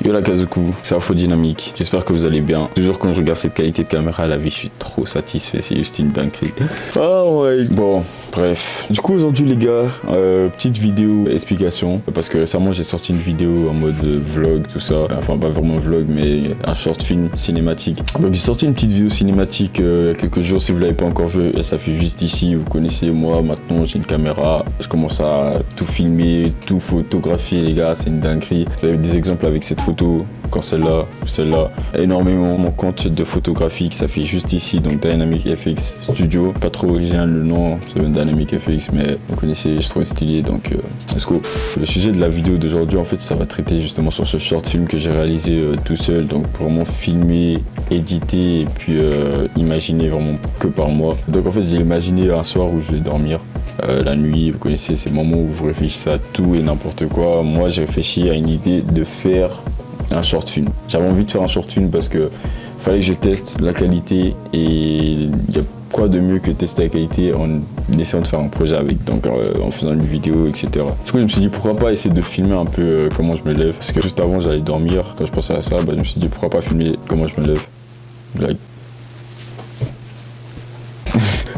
Yo la Kazoku, c'est Afrodynamique. J'espère que vous allez bien. Toujours quand je regarde cette qualité de caméra à la vie, je suis trop satisfait. C'est juste une dinguerie. Oh ouais. Bon, bref. Du coup aujourd'hui les gars, petite vidéo explication. Parce que récemment j'ai sorti une vidéo en mode vlog, tout ça. Enfin pas vraiment vlog, mais un short film cinématique. Donc j'ai sorti une petite vidéo cinématique il y a quelques jours. Si vous l'avez pas encore vu, elle s'affiche juste ici. Vous connaissez moi, maintenant j'ai une caméra. Je commence à tout filmer, tout photographier les gars. C'est une dinguerie. Vous avez des exemples avec cette photo. Quand celle-là, énormément mon compte de photographie qui s'affiche juste ici, donc Dynamic FX Studio. Pas trop original le nom, c'est Dynamic FX, mais vous connaissez, je trouve stylé, donc let's go. Le sujet de la vidéo d'aujourd'hui, en fait, ça va traiter justement sur ce short film que j'ai réalisé tout seul, donc vraiment filmer, éditer et puis imaginer vraiment que par moi. Donc en fait, j'ai imaginé un soir où je vais dormir. La nuit, vous connaissez ces moments où vous réfléchissez à tout et n'importe quoi. Moi, j'ai réfléchi à une idée de faire un short film. J'avais envie de faire un short film parce que fallait que je teste la qualité et il y a quoi de mieux que tester la qualité en essayant de faire un projet avec, donc en faisant une vidéo, etc. Du coup, je me suis dit pourquoi pas essayer de filmer un peu comment je me lève, parce que juste avant j'allais dormir, quand je pensais à ça, je me suis dit pourquoi pas filmer comment je me lève. Like.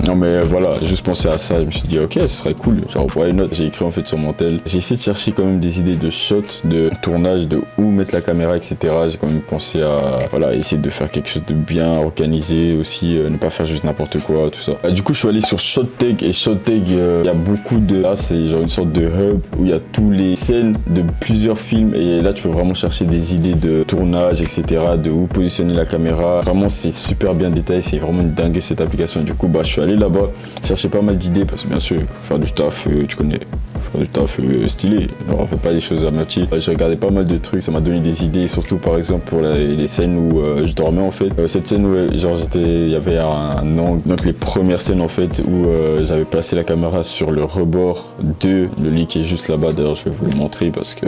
Non mais voilà, juste penser à ça, je me suis dit ok, ce serait cool, genre why not. J'ai écrit en fait sur mon tel, j'ai essayé de chercher quand même des idées de shots, de tournage, de où mettre la caméra, etc. J'ai quand même pensé à voilà, essayer de faire quelque chose de bien organisé aussi, ne pas faire juste n'importe quoi, tout ça. Du coup je suis allé sur ShotTag et ShotTag, il y a beaucoup de... Là c'est genre une sorte de hub où il y a tous les scènes de plusieurs films et là tu peux vraiment chercher des idées de tournage, etc. De où positionner la caméra. Vraiment c'est super bien détaillé, c'est vraiment une dinguerie cette application. Du coup je suis allé là-bas, chercher pas mal d'idées parce que bien sûr, il faut faire du taf, tu connais, faire du taf stylé, on fait pas des choses à moitié. J'ai regardé pas mal de trucs, ça m'a donné des idées, surtout par exemple pour les scènes où je dormais en fait. Cette scène où genre il y avait un angle, donc les premières scènes en fait où j'avais placé la caméra sur le rebord de le lit qui est juste là-bas. D'ailleurs je vais vous le montrer parce que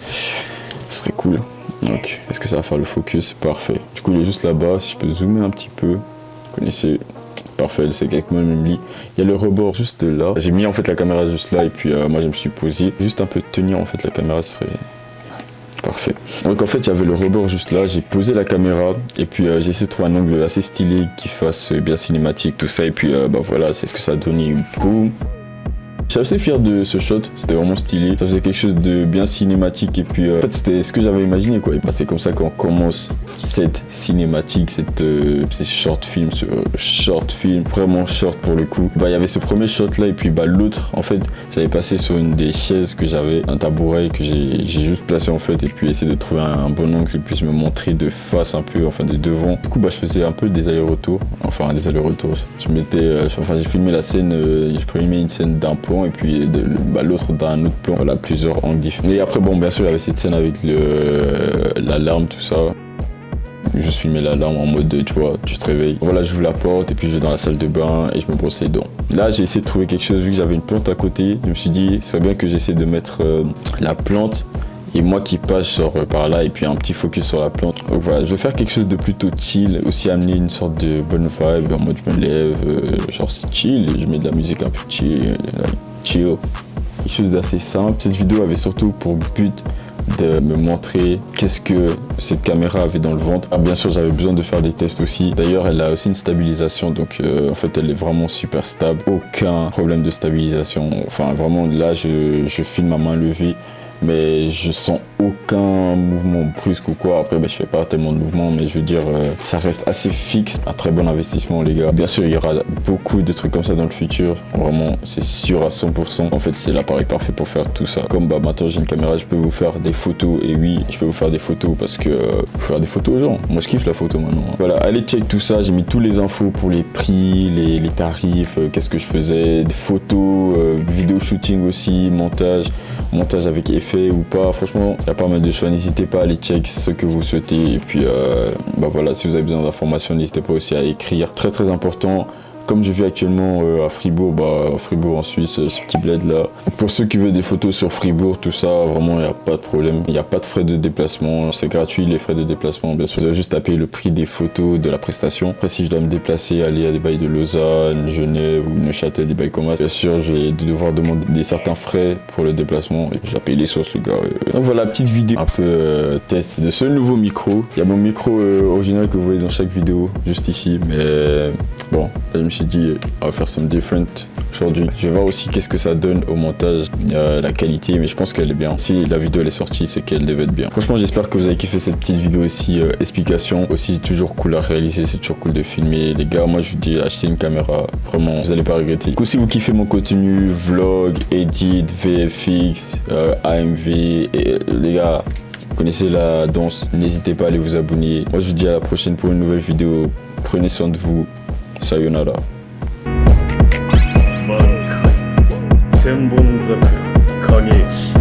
ce serait cool. Donc est-ce que ça va faire le focus? Parfait. Du coup il est juste là-bas, si je peux zoomer un petit peu, vous connaissez. Parfait, c'est exactement le même lit. Il y a le rebord juste là. J'ai mis en fait la caméra juste là et puis moi je me suis posé. Juste un peu de tenir en fait la caméra serait parfait. Donc en fait il y avait le rebord juste là. J'ai posé la caméra et puis j'ai essayé de trouver un angle assez stylé qui fasse bien cinématique tout ça et puis voilà, c'est ce que ça a donné. Boum. Je suis assez fier de ce shot, c'était vraiment stylé, ça faisait quelque chose de bien cinématique et puis en fait c'était ce que j'avais imaginé quoi. Et c'est comme ça qu'on commence cette cinématique, ces short film, vraiment short pour le coup. Il y avait ce premier shot là et puis l'autre en fait j'avais passé sur une des chaises que j'avais, un tabouret que j'ai juste placé en fait et puis essayé de trouver un bon angle qui puisse me montrer de face un peu, enfin de devant. Du coup je faisais un peu des allers-retours, j'ai filmé la scène, je filmé une scène d'un plan et puis l'autre dans un autre plan, voilà, plusieurs angles différents. Et après bien sûr il y avait cette scène avec l'alarme, tout ça. Je filmais l'alarme en mode tu vois, tu te réveilles. Voilà, j'ouvre la porte et puis je vais dans la salle de bain et je me brosse les dents. Là j'ai essayé de trouver quelque chose, vu que j'avais une plante à côté, je me suis dit c'est bien que j'essaie de mettre la plante et moi qui passe genre par là et puis un petit focus sur la plante. Donc voilà, je vais faire quelque chose de plutôt chill, aussi amener une sorte de bonne vibe en mode je me lève, genre c'est chill et je mets de la musique un peu chill, chill. Quelque chose d'assez simple. Cette vidéo avait surtout pour but de me montrer qu'est-ce que cette caméra avait dans le ventre. Bien sûr j'avais besoin de faire des tests aussi. D'ailleurs elle a aussi une stabilisation, donc en fait elle est vraiment super stable, aucun problème de stabilisation. Enfin vraiment là je filme à main levée mais je sens aucun mouvement brusque ou quoi. Après je fais pas tellement de mouvements, mais je veux dire ça reste assez fixe. Un très bon investissement les gars. Bien sûr il y aura beaucoup de trucs comme ça dans le futur, vraiment c'est sûr à 100%. En fait c'est l'appareil parfait pour faire tout ça. Comme maintenant j'ai une caméra, je peux vous faire des photos, et oui je peux vous faire des photos parce que faut faire des photos aux gens. Moi je kiffe la photo maintenant. Voilà, allez check tout ça, j'ai mis tous les infos pour les prix, les tarifs, qu'est-ce que je faisais, des photos, vidéo shooting aussi, montage avec effet ou pas. Franchement il y a pas mal de choix, n'hésitez pas à aller check ce que vous souhaitez et puis voilà, si vous avez besoin d'informations n'hésitez pas aussi à écrire. Très important, comme je vis actuellement à Fribourg, à Fribourg en Suisse, ce petit bled là. Pour ceux qui veulent des photos sur Fribourg, tout ça, vraiment il n'y a pas de problème. Il n'y a pas de frais de déplacement, c'est gratuit les frais de déplacement. Bien sûr, vous avez juste à payer le prix des photos de la prestation. Après, si je dois me déplacer, aller à des bails de Lausanne, Genève ou Neuchâtel, des bails comme ça, bien sûr, je vais devoir demander certains frais pour le déplacement. Et je dois payer les sources, les gars. Donc voilà, petite vidéo un peu test de ce nouveau micro. Il y a mon micro original que vous voyez dans chaque vidéo, juste ici. Mais bon, je me suis dit, on va faire some different aujourd'hui. Je vais voir aussi qu'est-ce que ça donne au montage, la qualité, mais je pense qu'elle est bien. Si la vidéo elle est sortie, c'est qu'elle devait être bien. Franchement, j'espère que vous avez kiffé cette petite vidéo aussi, explication. Aussi, toujours cool à réaliser, c'est toujours cool de filmer. Les gars, moi je vous dis, achetez une caméra, vraiment, vous allez pas regretter. Du coup, si vous kiffez mon contenu, vlog, edit, VFX, AMV, et les gars, vous connaissez la danse, n'hésitez pas à aller vous abonner. Moi je vous dis à la prochaine pour une nouvelle vidéo. Prenez soin de vous. Sayonara. 千本桜影石